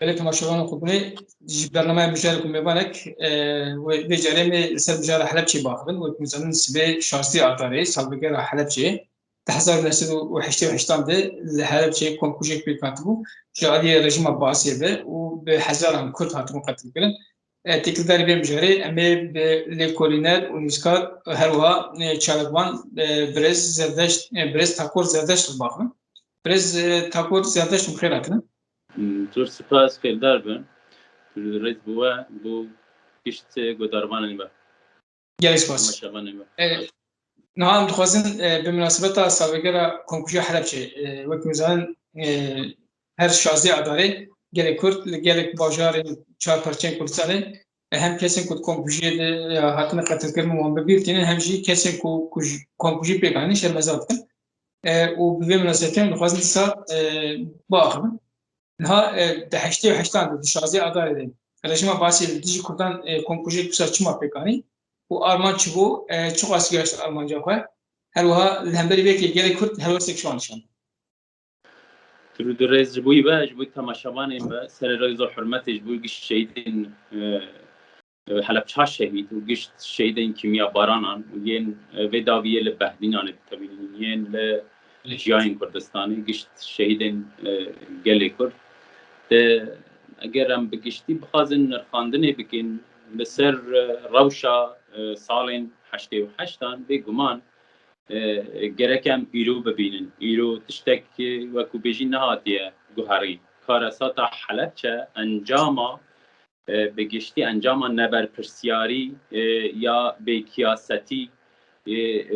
لكن مشروعنا خوبني برنامج مشارك مبانك وبيجري سر مجال حلبشي باخذ ومثلا سبي شخصي عطاري سالبقى حلبشي تحضر نفسه وحشتان ده لحلبشي كونكوجيك بيكاتبو جالي رجيم عباسي به وبحزار عن كل هاتم قتل كلن تقدر بيجري أمي لكولينر ونسكار هروها تشارلوان بريز زردشت بريز تاكور زردشت باخذ بريز تاكور زردشت مخيراتنا زور سپاس خیلدار بن رئیس بو گشت گودارمان با گلی سپاس نعم دخوازن بمناسبة سالگرا کنکوژی حلبچه وقت میزان هر شازی اداره گلی کرد گلی باجار چهار پرچین کردستانه هم کسی که کنکوژی هاتن قتل کردن موام بیفتینه همچنین کسی که کنکوژی پیگانی شرمزاد کن و به مناسبت دخوازن سا باخر نها دهشتی و هشتان دشازی اداره دیم رژیم باسی دیجی کردن کنکوژی کسر چما پیگانی و آرمان چبو چه قاسی گشت آرمان جاکه هر وها الهمبری بیکی گلی کرد هر وسط شوانشان ترو درز جبوی با جبوی تماشاوانیم با سر رئیس حرمت جبوی گشت شهیدین حلبچه شهید و گشت شهیدین کیمیا بارانان و ین وداویه لبهدینان تبیین ین لجیاین کردستانی گشت شهیدین گلی کرد اگر هم بگشتی بخوازن نرخاندنی بکن بسر روشا سالین 88 بگمان گرکم ایرو ببینن ایرو تشتک وکو بیجی نهاتیه گوهری کارساتا حلبچه انجاما بگشتی انجاما نبر پرسیاری یا بیکیاستی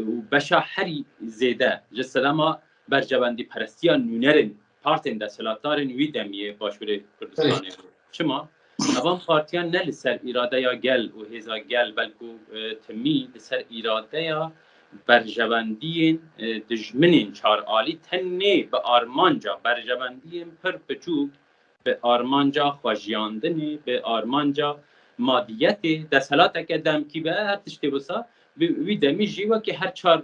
و بشا هری زیده جسلما برجواندی پرستیان نونرن پارتن دستلاتارن وی دمیه باشوره کردستانی چما؟ اوان پارتیان نه لسر اراده یا گل و هزا گل بلکو تمی لسر اراده یا برجواندین دجمنین چار آلی تنه به آرمانجا برجواندین پر بچوب به آرمانجا خواجیاندنه به آرمانجا مادیت دستلات اکدم کی به هر تشتی بسا وی دمی جیوه که هر چار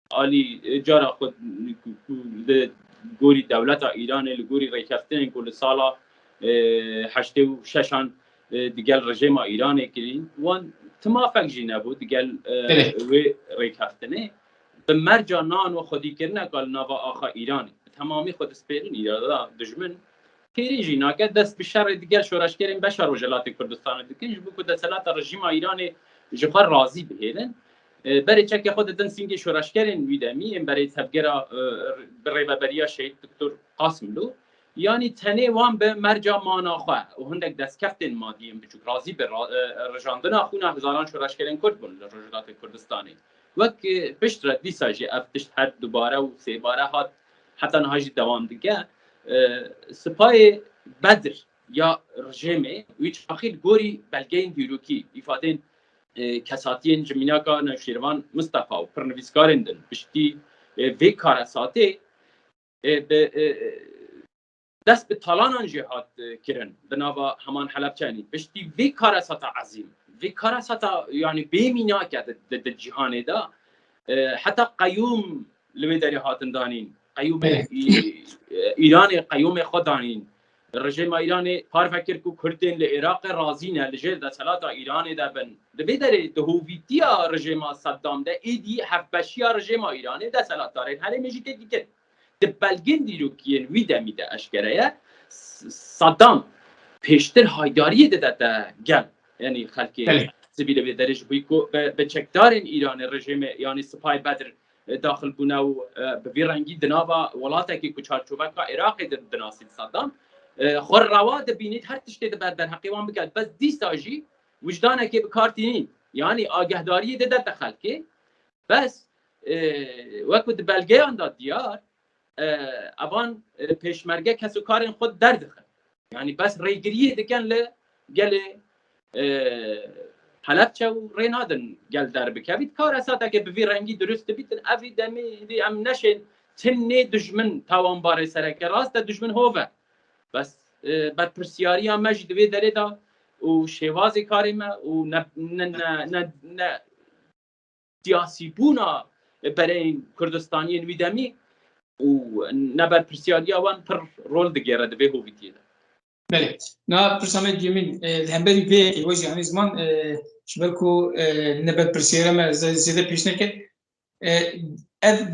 آلی جارا خود گوری دولت ایران لگوری ریکفتن کل سالا 86 دیگر رژیم ایران کردین وان توافق جی نبود دیگر ریکفتنه به مرجع نان و خودی کردن کال نوا آخا ایرانی تمامی خود سپیرین ایران دشمن پیری جی ناکد دست به شر دیگر شورش کردن بشر وجلات کردستان دیگه بو کد سلات رژیم ایران جفر راضی بهلن برای چک خود دن سینگ شورش کردن ویدمی برای تبگرا برای بریا شهید دکتر قاسم لو یعنی تنه وان به مرجع ماناخواه و هندک دست کفتن مادیم بچوک راضی به رجاندن آخونه هزاران شورش کردن کرد بون رجالات کردستانی وقت پشت را دیسا جی افتشت هر دوباره و سه باره هات حتی نهاجی دوام دیگه سپای بدر یا رژیمه ویچ آخیر گوری بلگین دیروکی ایفادین کساتین جمیناکا نوشیروان مصطفی و پرنویسکارندن بشتی وی کارساته دست به طالان جهاد کردن بنابرای همان حلبچانی بشتی وی کارساتا عظیم وی کارساتا یعنی بیمینا کرد در جهان دا حتی قیوم لوی داری هاتن دانین قیوم ایران قیوم خود دانین رژیم ایران پار فکر کو کردن لعراق رازینه لجه دستلات ایران دا بن لوی داری دهویتیا رژیم صدام دا ایدی هفبشیا رژیم ایران دستلات دارین هر میجی که دیگه دبلگین دیروکیین وی دمیده اشکره صدام پیشتر هایداری ده گل یعنی خلکی سبیل به درش بیکو به چکدارین ایران رژیم یعنی سپای بدر داخل بونه و به رنگی دنابا ولاته که کوچارچوبه که عراق دناسید صدام خور رواد بینید هر تشته در حقیقت بگد بس دیستاجی وجدانه که بکارتینین یعنی آگهداری ده در خلکی بس وقت بلگه آن داد دیار اوان پیشمرگه کسو کارین خود درد خد یعنی بس ریگریه دکن گل حلبچه و رینادن گل در بکوید کار اساتا که بوی رنگی درست بیتن اوی دمی ام نشین تنه دجمن تاوان باره سرکه راست دجمن هوه بس بد پرسیاری هم مجد وی داره دا و شوازی کاری ما و نه سیاسی بونا برای کردستانیین وی دمی و نبر پرسیاری آوان پر رول دگیره دوی هویتیه بله نه پرسامه دیمین همبری وی وجه همین زمان شبکو نبض پرسیاره ما زیاده پیش نکرد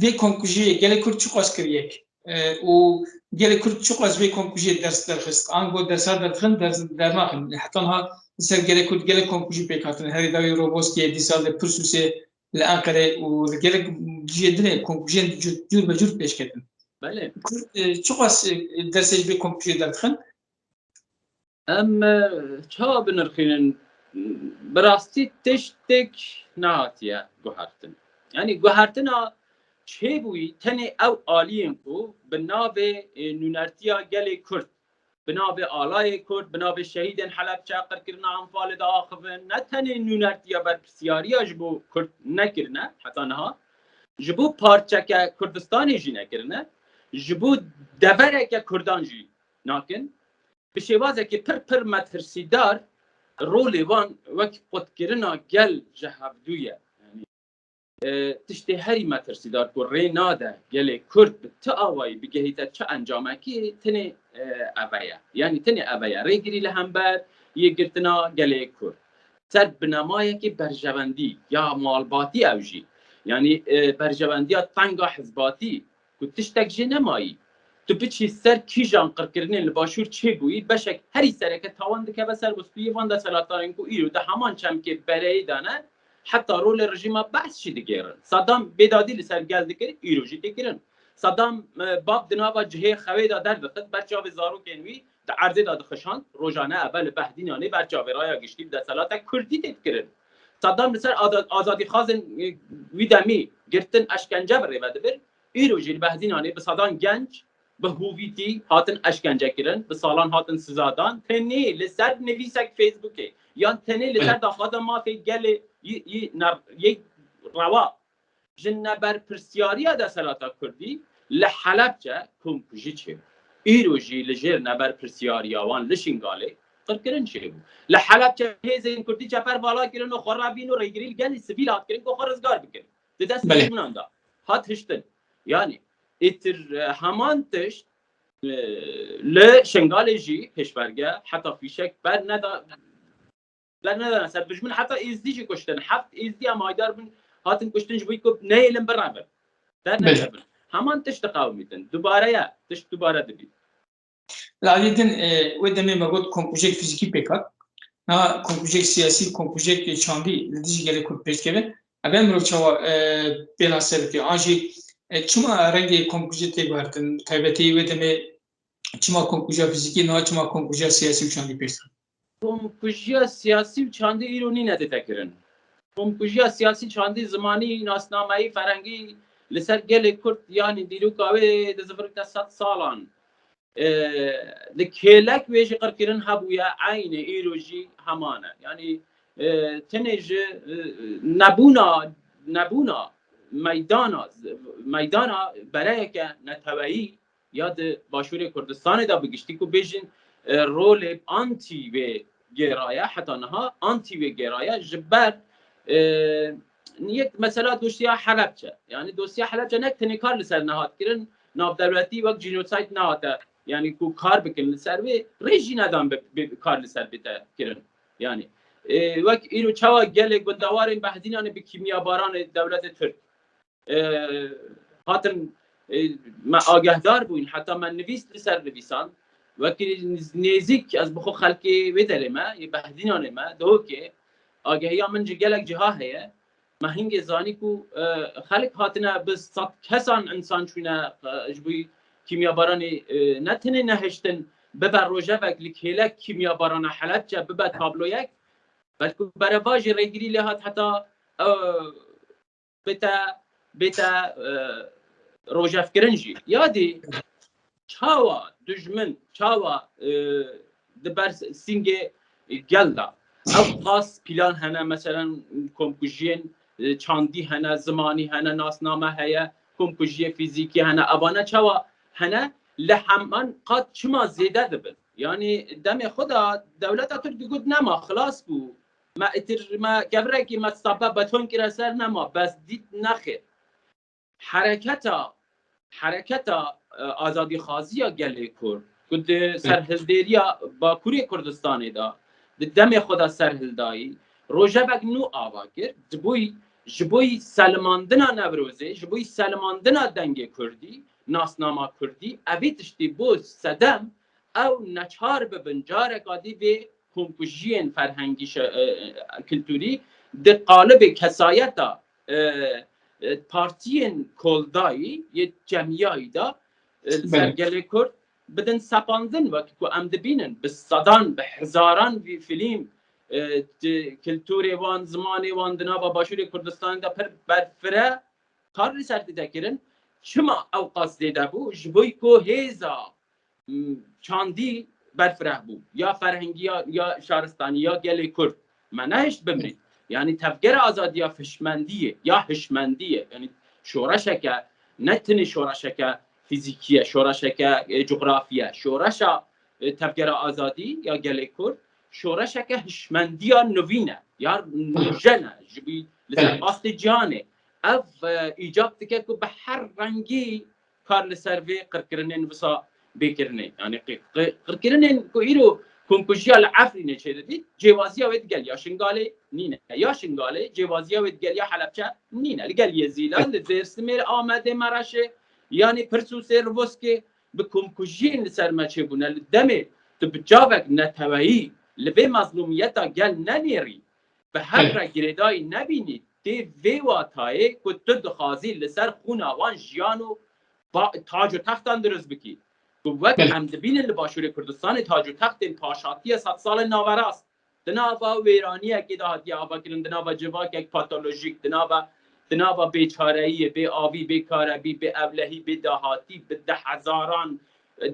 وی کنکوژی گله کرد چه قاس کریک و گله کرد چه قاس وی کنکوژی درست آنگو درسات درخن در ماکن حتی ها سر گله کرد گله کنکوژی پیکاتن هری داوی روبوسکی دیسال پرسوسه لانقره و گله جدی کنکوژی جور به جور پیش کردن. بله چه قاس درسش وی کنکوژی درخن چه بنرخینن براستی تشتک ناتیه گوهرتن یعنی گوهرتن چه بوی تنی او عالیم کو بنابه نونرتیا گلی کرد بنابه آلای کرد بنابه شهیدن حلب چاقر کرنا انفال دا آخفن نه تنی نونرتیا بر پرسیاریا جبو کرد نکرنه حتی نها جبو پارچه که کردستانی جی نکرنه جبو دبره که کردان جی ناکن به شوازه که پر مترسیدار رولی وان وقت قدکرنا گل جهبدویه یعنی تشتی هری مترسیدار که ری ناده گل کرد به تا آوایی بگهیتا چه انجامه که تنه اویه یعنی تنه اویه ری گری لهم بر یه گرتنا گل کرد سر بنامایه که برجواندی یا مالباتی اوجی یعنی برجواندی ها تنگا حزباتی که تشتک جه نمایی تو بچی سر کی جان قرکرنی لباشور چه گویی بشک هری سره که تاوان دکه بسر بسپی وان دا سلاتارین کو ایرو ده همان چم که برای دانه حتی رول رژیم بحث شی دیگرن صدام بدادی لسر گل دکر ایرو جی دیگرن صدام باب دناوا جهه خوی دا در دخت برچاو زارو کنوی دا عرضه دا دخشان روزانه اول بهدینانه برچاو رایا گشتی دا سلاتا کردی دیگرن صدام لسر آزادی خازن وی دمی گرتن اشکنجه بر و دبر ایرو جی بهدینانه به صدان گنج به هویتی هاتن اشکنجه کردن به سالان هاتن سزادان تنی لسر نویسک فیسبوکه یا تنی لسر داخل ما فی گل یک روا جن بر پرسیاری دا سلاتا کردی لحلب چه کنکوژی چه ایروژی لجر نبر پرسیاری وان لشنگاله قرکرن چه بود لحلب چه هزین کردی چپر بالا کردن و خرابین و ریگریل گلی سیویل هات کردن که خرزگار بکن دست دشمنان دا هات هشتن یعنی اتر همان تشت لشنگال جی پشبرگه حتی فیشک بر ندارن سر بجمن حتی ازدی جی کشتن هفت ازدی هم هایدار بن هاتن کشتن جبوی که نیلن برابر در نجبن همان تشت قومیتن دوباره تشت دوباره دبی لعلیدن ودمی مگود کنکوژک فیزیکی پیکات نه کنکوژک سیاسی کنکوژک چاندی لدیجی گله کرد پیش کبه اگر مرو چوا بلاسر که آنجی چما رنگی کنکوژی تگوارتن تایبتی ودمی چما کنکوژا فیزیکی نه چما کنکوژا سیاسی و چاندی پیش کنکوژیا سیاسی و چاندی ایرونی نده تکرن کنکوژیا سیاسی چاندی زمانی ناسنامه‌ای فرنگی لسر گله کرد یعنی دیرو کاوه دزفرک 100 سالان لکهلک ویژه قرکرن هبویا عین ایروجی همانه یعنی تنج نبونا میدانا برای که نتوایی یاد باشور کردستان دا بگشتی که بیشین رول آنتی و گرایه حتی نها آنتی و گرایه جبر یک مثلا دوسیه حلبچه یعنی دوسیه حلبچه نک تنکار لسر نهاد کرن ناب دولتی وقت جینوساید نهاده یعنی کو کار بکن لسر و ریجی ندام کار لسر بیته کرن یعنی وقت اینو چوا گلک بندوارین بهدینان به کیمیا باران دولت ترک هاتن ما آگهدار بوین حتی من نویس لسر نویسان وقت نزیک از بخو خلقی بدره ما یه بهدینان ما دو که آگهی من گلک جها هیه ما هنگ زانی کو خلق هاتنا بس 100 کسان انسان چونه جبوی کیمیا باران نتنه نهشتن ببر روژه وکلی کهلک کیمیا باران حلب جا ببر تابلو یک بلکه برای واج ریگری لحات حتی بیتا روژه فکرنجی یادی چاوا دجمن چاوا دبر سینگ گلدا او خاص پیلان هنه مثلا کنکوژین چاندی هنه زمانی هنه ناسنامه هیا کنکوژی فیزیکی هنه اوانه چاوا هنه لحمان قد چما زیده دبن یعنی دم خدا دولت ترک گود نما خلاص بو ما گبره که مصطفى بتون که سر نما بس دید نخیر حرکت آزادی خازی یا گله کر کد سرهلدریا باکوری کردستان دا دم خدا سرهلدایی روزه بگ نو آوا کرد جبوی سلماندنا نوروزه جبوی سلماندنا دنگ کردی ناسنامه کردی اویتشتی بود صدم او نچار به بنجار قادی به کمکوژین فرهنگی کلتوری در قالب کسایتا پارتین کلدایی یه جمعیایی دا سرگله کرد بدن سپاندن وقتی که ام دبینن به صدان به هزاران وی فیلم کلتوری وان زمانی وان دنا و باشوری کردستان دا پر برفره کار سر دیدکرن شما او قصد ده بو جبوی که هیزا چاندی برفره بو یا فرهنگی یا شهرستانی یا گلی کرد منهشت بمرید یعنی تفکر آزادی یا فشمندیه یا هشمندیه یعنی شورشکه نتنی شورشکه فیزیکیه شورشکه جغرافیه شورش تفکر آزادی یا گلی کرد شورشکه هشمندی یا نوینه یا نوژنه جبی لسرباست جانه اف ایجاب دیگه که به هر رنگی کار لسروی قرکرنین بسا بکرنه یعنی قرکرنین که ایرو کنکوژی العفرینه چه دید جوازی اوید گل یا شنگاله نینه یا شنگاله جوازی اوید گل یا حلبچه نینه لگل یزیلان لزرسمیر آمده مرشه یعنی پرسوس روز که به کنکوژی لسرمچه بونه لدمه تو بجاوک نتوایی لبه مظلومیتا گل ننیری به هر را گریدای نبینید دی ویواتای که تو دخوازی لسر خون آوان جیانو با تاج و تختان درست بکی که وقت هم دبینن لباشور کردستان تاج و تخت پاشاتی 100 سال ناوراست دناوا ویرانی اکی دهاتی آبا کرن دناوا جواک یک پاتولوژیک دناوا بیچارهی بی آوی بی کاربی بی اولهی بی دهاتی به 10,000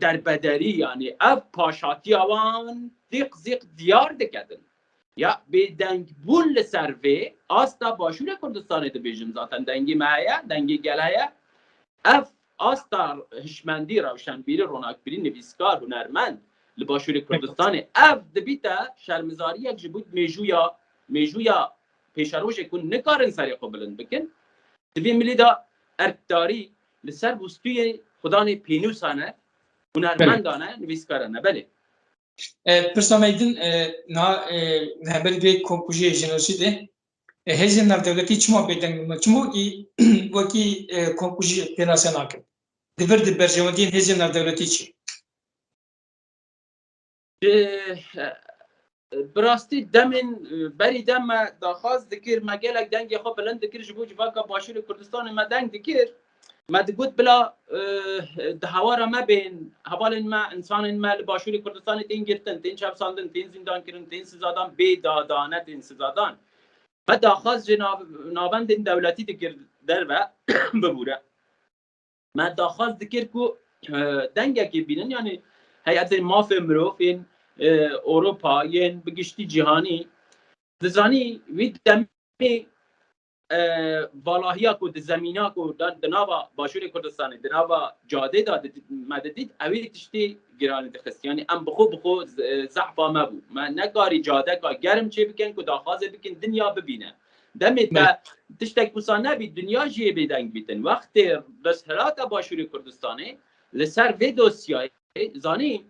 در بدری یعنی اف پاشاتی آوان دیق دیار دکدن یا به دنگ بول لسروی آستا باشور کردستان ده بیجم ذاتن دنگی مایه دنگی گلایه اف آستا هشمندی روشنبیری روناکبیری نویسکار هنرمند لباشور کردستان اف دبیتا شرمزاری یک جبود میجویا پیشروش کن نکارن سری قبلن بکن دوی ملی دا ارکداری لسر بستوی خدان پینوسانه هنرمندانه نویسکارانه بله پرسامیدن نه هبری دوی کنکوژی جنوسیده هزین نردولتی چما بیدن چما کی وکی کنکوژی پیناسه ناکن دیگر دی برجوندین هزین نردولتی چی براستی دمن بری دم داخواست دکر مگلک دنگ خو بلند دکر جبوج واقع باشور کردستان ما دنگ دکر ما دگوت بلا دهوارا ما بین حوالن ما انسان ما باشور کردستان تین گرتن تین شب ساندن تین زندان کردن تین سزادان بی دادانه تین سزادان ما داخواست ناوند این دولتی دکر در و ببوره ما داخواست دکر کو دنگ که بینن یعنی هیئت ماف مروف این اروپا یعنی بگشتی جهانی دزانی وی دمی والاهیا کو زمینا کو دناوا باشور کردستان دناوا جاده داد مددید اوی تشتی گران دخست یعنی ام بخو زحفا ما بو ما نگاری جاده کا گرم چه بکن کو داخواز بکن دنیا ببینه دمی تا تشتک بوسا نبی دنیا جیه بیدنگ بیتن وقت رسالات باشور کردستانه لسر وی دوسیای زانی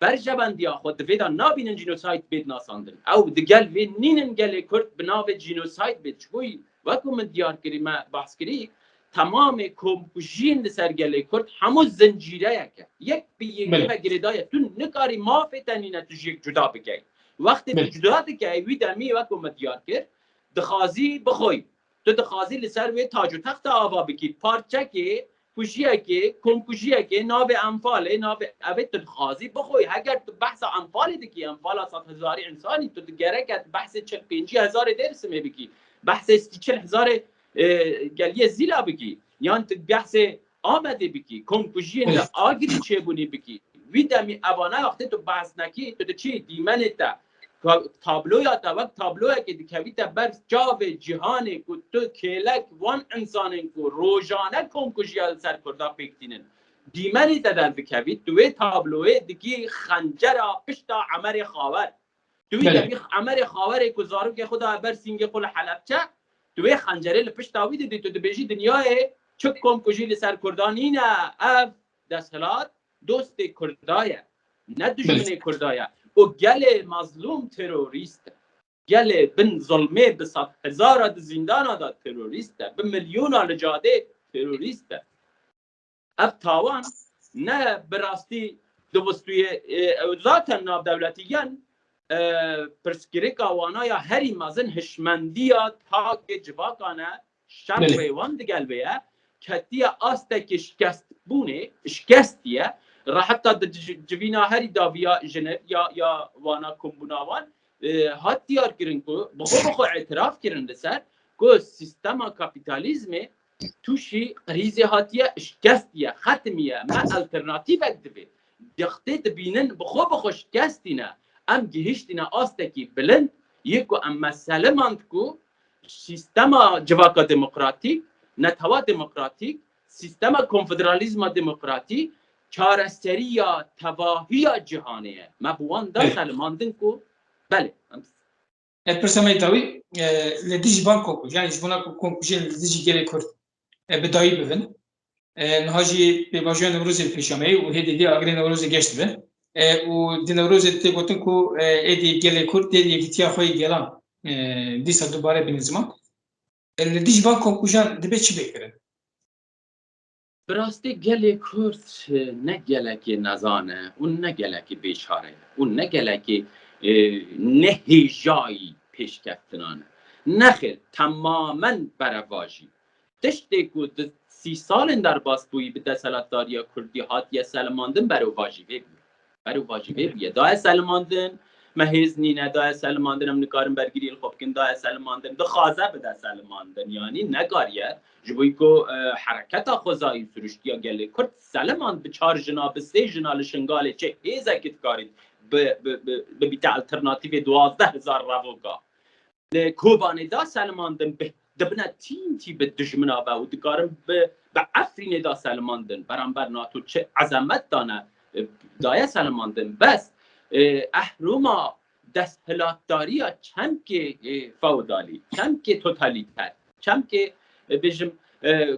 برجبندیا خود ویدا نابینن جنوساید بید ناساندن او دگل وی نینن گلی کرد بناو جنوساید بید چوی وکو من دیار کری ما بحث کری تمام کمکوژین لسر گلی کرد همو زنجیره یک بی یکی و گریدای تو نکاری مافی تنینه تو یک جدا بگی وقتی تو جدا دکی وی دمی وکو من دیار کرد دخوازی بخوی تو دخوازی لسر وی تاج و تخت آوا بکی پارچه که کوشیه که کمکوشیه که ناو انفاله ناو اوید خازی بخوی اگر تو بحث انفالی دکی انفال 100,000 انسانی تو گرکت بحث 45,000 درس می بکی بحث 40,000 گلیه زیلا بکی یان تو بحث آمده بکی کمکوشیه نه آگری چه بونی بکی ویدمی اوانه وقتی تو بحث نکی تو چی دیمنه تا تابلویا تا وقت تابلویا که دکوی تا بر جاو جهانی که تو کلک وان انسانین که روزانه کمکوژیال سر کرده پیکتینن دیمنی تا در دکوی توی تابلوی دکی خنجرا پشتا عمر خاور توی دکی عمر خاور که زارو که خدا بر سینگ قل حلبچه توی خنجره لپشتاوی دیدی تو بیجی دنیای چک کمکوژی لسر کردانی نه اف دستلات دوست کردایه نه دشمن کردایا او گله مظلوم تروریست گله بن ظلمه به 100,000 زندان داد تروریست به میلیون لجاده تروریست اب تاوان نه براستی دوستوی ذاتن ناب دولتیان پرسکریکا وانا یا هری مازن هشمندیا تا که جواکانه شر ریوان دگل بیا کتیا آسته که شکست بونه شکستیه را حتی جوینا هری داویا جنب یا وانا کمبوناوان هات دیار کرن که بخو اعتراف کرن لسر که سیستما کپیتالیزمه توشی ریزی هاتیه شکستیه ختمیه ما الترناتیو اکدوی دخته دبینن بخو شکستینه ام گهشتینا آستکی بلند یکو ام مسئله ماند که سیستما جواکا دموکراتیک نتوا دموکراتیک سیستما کنفدرالیزم دموکراتی چارستری یا تواهی جهانیه ما بوان دا سلماندن که بله پرسما ایتاوی لدیج بانکو یعنی جبونا کنکوژن لدیجی گره کرد بدایی ببین نهاجی به باجان نوروز پیشامه و هدی دی اگر نوروز گشت به و دی نوروز تی گفتن کو ادی گله کرد دی یکتیا خوی گلان دیسا دوباره بنزمان لدیج بانک کنکوژن دبه چی بکره براستی گله کرد نه گله که نزانه اون نه گله که بیچاره اون نه گله که نهیجایی پیشکفتنانه نخیر تماما برواجی تشتی که 30 سال در باسپویی به دستالاتداری کردی هاتیه سلماندن برو واجبه بیه دای سلماندن مهیز نینه دای سلماندن هم نکارم برگیری الخوب کن دای سلماندن دخوازه بده سلماندن یعنی نگاریه جبوی که حرکت خوزایی سرشتیا گله کرد سلماند به 4 جنا به 3 جنا لشنگاله چه هیزه کت کارید به بیت الترناتیو 12,000 روگا کوبانی دا سلماندن به دبنا تی به دشمنا با و دکارم به افرین دا سلماندن برانبر ناتو چه عظمت دانه دایه سلماندن بس احروما دستهلاتداری ها چم که فودالی چم که توتالیتر چم که بجم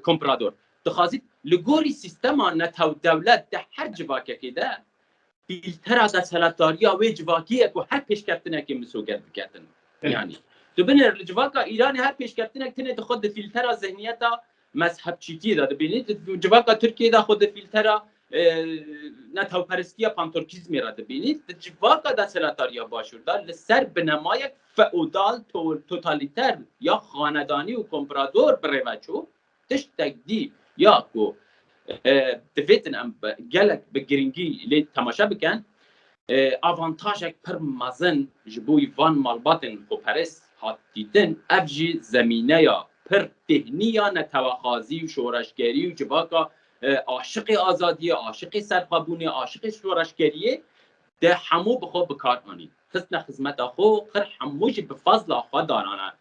کمپرادور دخوازید لگوری سیستم ها نتو دولت ده هر جواکه که ده فیلتر دستهلاتداری ها و جواکیه که هر پیشکفتنه که مسوگت بکردن یعنی تو بینر جواکا ایرانی هر پیشکفتنه که تنه خود فیلتر ذهنیت مذهب چیتی داده ببینید جواکا ترکیه دا خود فیلتر نتو پرستی پانتورکیزمی را ببینید جواکا دستهلاتداری باشور دار لسر بنمای فئودال توتالیتر یا خاندانی و کمپرادور بروچو تش تگدی یا کو دویتن ام گلک بگرینگی لی تماشا بکن آوانتاژک پر مزن جبوی وان مالباتن خو پرس هات دیدن افجی زمینه یا پر تهنی یا نتواخازی و شورشگری و جواکا عاشق آزادی عاشق سرخابونی عاشق شورشگریه ده همو بخو بکار آنی خسن خدمت خو خر هموش به فضل خود دارانه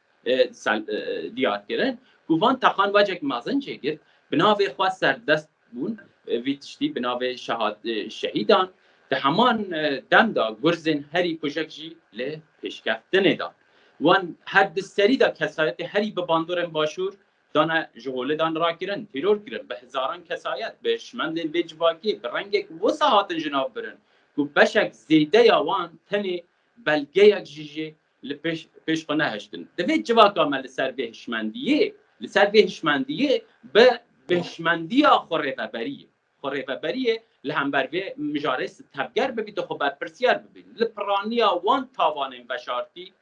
دیار کرن گوان تخان وجک مازن چگیر بناوی خواه سردست بون ویتشتی بناوی شهیدان ده همان دم دا گرزن هری کشک جی لی پیشکفتنه دا وان هر دستری دا کسایت هری به باندورن باشور دانه جهوله دان را کرن تیرور کرن به هزاران کسایت به شمندن به جواکی به رنگ وساعت جناب برن گو بشک زیده یا وان تنی بلگه یک جیجی پیش خونه هشتن دوید جواکا مل سر به هشمندیه به بهشمندی خوره و بریه لهمبروی مجارس تبگر ببید و خب پرسیار ببید لپرانیا وان تاوان بشارتی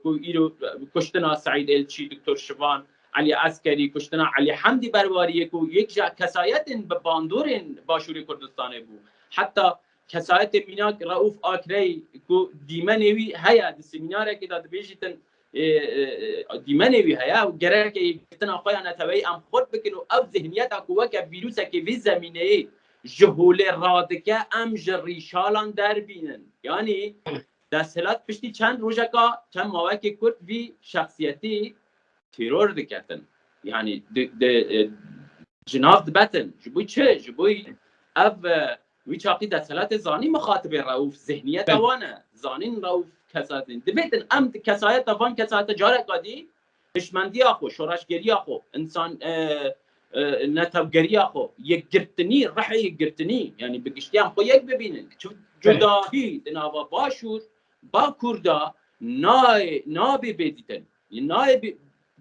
کو ایرو کشتنا سعید الچی دکتر شوان علی عسکری کشتنا علی حمدی برواریه کو یک جا کسایت به باندورن باشوری کردستانه بو حتی کسایت مینا رؤوف آکری کو دیمنوی هيا د سمینار کې د بیجتن دیمنوی هيا و گره کې کتن اخوی انا توی ام خود بکنو او ذهنیت اكو که ویروس کې وی زمینه جهول رادکه ام جریشالان در بینن یعنی دستلات پشتی چند روزکا چند مواقع کرد وی شخصیتی تیرور دکتن یعنی جناف دبتن جبوی چه جبوی او وی چاقی دستلات زانی مخاطب رؤوف ذهنیت اوانه زانین رؤوف کساتین دبیتن ام کسایت اوان کسایت جاره قادی هشمندی اخو شورشگری اخو انسان نتوگریا خو یک گرتنی رح یک گرتنی یعنی بگشتیام خو یک ببینن جدایی دنوا باشور با کردا نابی بدیتن نای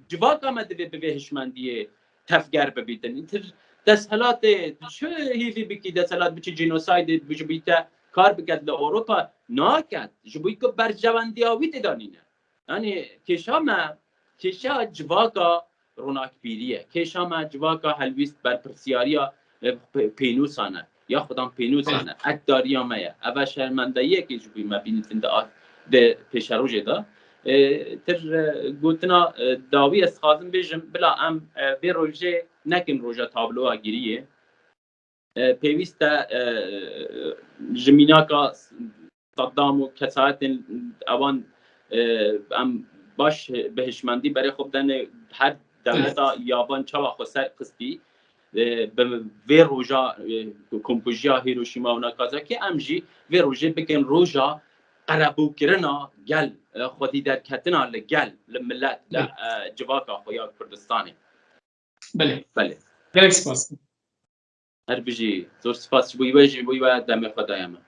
جواک آمده به هشمندی تفگر ببیتن تسهیلات چه هیوی بکی تسهیلات بچه جنوساید بجبیتا کار بکرد در اروپا ناکد جبوی که برجواندی آوی تدانینه یعنی کشا جواکا روناک بیریه کشا جواکا هلویست بر پرسیاریا پینوسانه یا خودم پینوسانه اداریا مایه اول شرمندهیه که جبوی ما بینیتن ده پیش روژه ده تر گوتنا داوی از خازم بیشم بلا ام به روژه نکن روژه تابلو گیریه پیوست جمیناکا صدام و کسایت اوان ام باش بهشمندی برای خوب دن هر دولتا یابان چوا خسته قسطی به روژا کمپوژیا هیروشیما و ناکازاکی امجی به روژه بکن روژا قربو کرنا گل خودی در کتنا لگل لملت جواکا خویا کردستانی بله بله سپاس هر بجی زور سپاس بوی و دم خدایم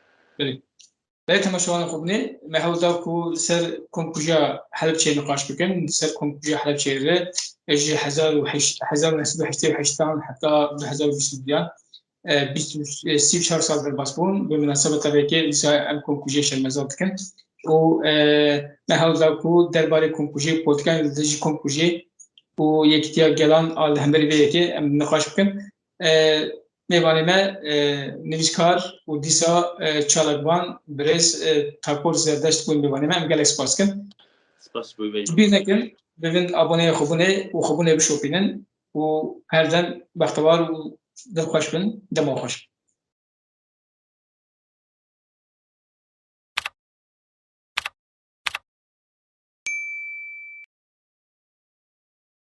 بله تماشاوان خوب نه محودا کو سر کنکوژا حلب چه نقاش بکن سر کنکوژا حلب چه ره اجی 1988 حتی 2022 24 سال در باسپون به مناسبت که لیسای ام کنکوژه شرمزاد کن و محودا کو درباره کنکوژه پودکان دژی کنکوژه و یکتیا گلان آل همبری به یکی ام نقاش بکن میوانی ما نویسکار و دیسا چالکبان برز تاکور زردشت بوین میوانی ما ام گلک سپاس کن سپاس بوی بیر نکن ببین آبونه خوبونه بشوپینن و هر دم بختوار و دل خوش بن دم خوش